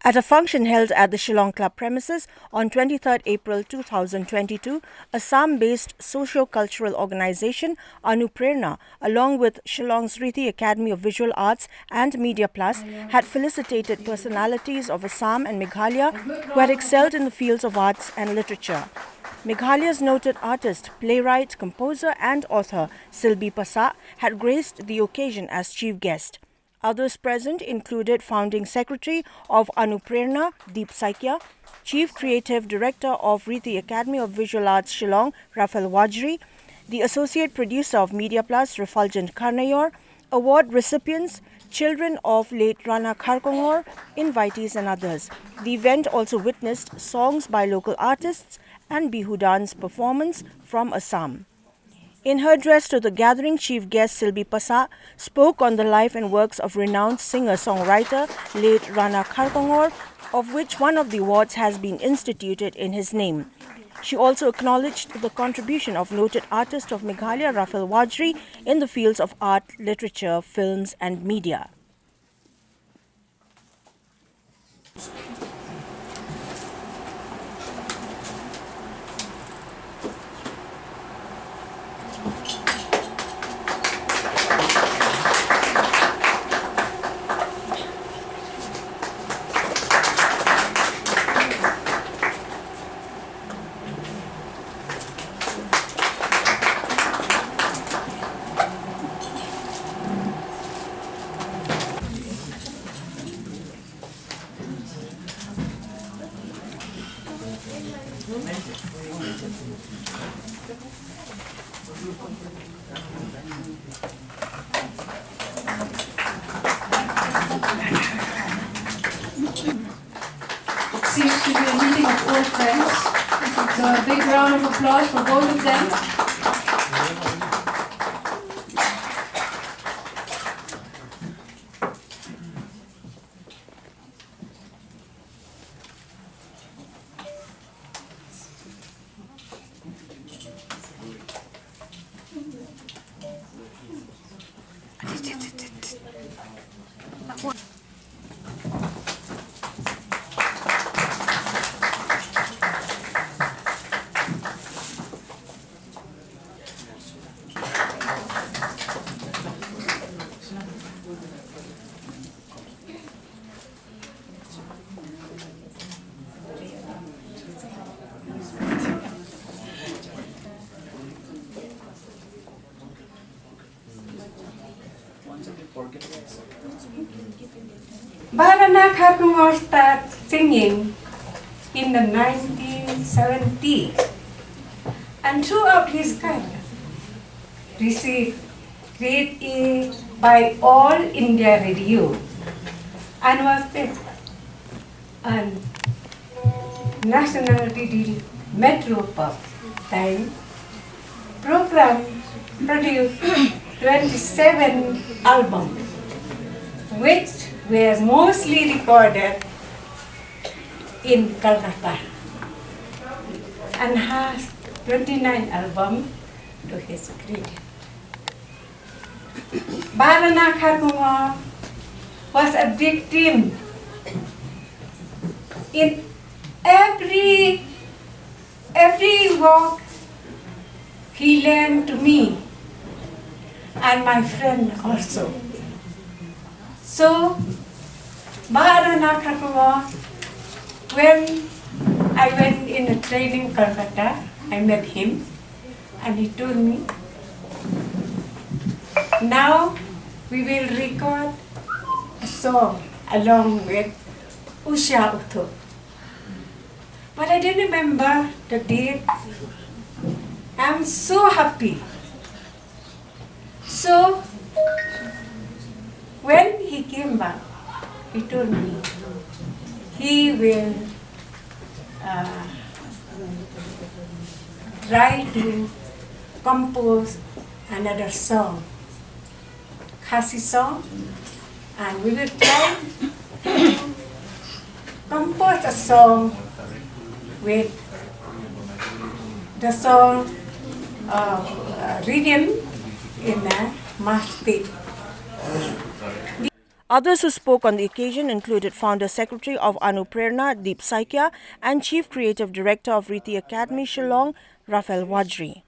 At a function held at the Shillong Club premises on 23rd April 2022, Assam-based socio-cultural organization ANUPRERONA, along with Shillong's RITI Academy of Visual Arts and Media Plus, had felicitated personalities of Assam and Meghalaya who had excelled in the fields of arts and literature. Meghalaya's noted artist, playwright, composer and author SILBI PASSAH had graced the occasion as chief guest. Others present included Founding Secretary of ANUPRERONA, SAIKIA, Chief Creative Director of RITI Academy of Visual Arts Shillong, REFULGENT, the Associate Producer of Media Plus, REFULGENT KHARNAIOR, award recipients, children of late RANA KHARKONGOR, invitees and others. The event also witnessed songs by local artists and Bihu dance performance from Assam. In her address to the gathering, chief guest SILBI PASSAH spoke on the life and works of renowned singer-songwriter late RANA KHARKONGOR, of which one of the awards has been instituted in his name. She also acknowledged the contribution of noted artist of Meghalaya, REFULGENT, in the fields of art, literature, films and media. It seems to be a meeting of old friends. So a big round of applause for both of them. RANA KHARKONGOR started singing in the 1970s, and throughout his career received great aid by All India Radio and was picked on National Radio Metro Pop time program, produced 27 albums, which were mostly recorded in Calcutta, and has 29 albums to his credit. RANA KHARKONGOR was a victim in every walk he learned to me and my friend also. So, RANA KHARKONGOR, when I went in a training in Calcutta, I met him and he told me, now we will record a song along with Usha Utho. But I didn't remember the date. I'm so happy. So, when he came back, he told me he will try to compose another song, Khasi song, and we will try to compose a song with the song rhythm in a mastic. Others who spoke on the occasion included Founder Secretary of ANUPRERONA, Deep SAIKIA, and Chief Creative Director of RITI Academy, Shillong, Rafael Wadri.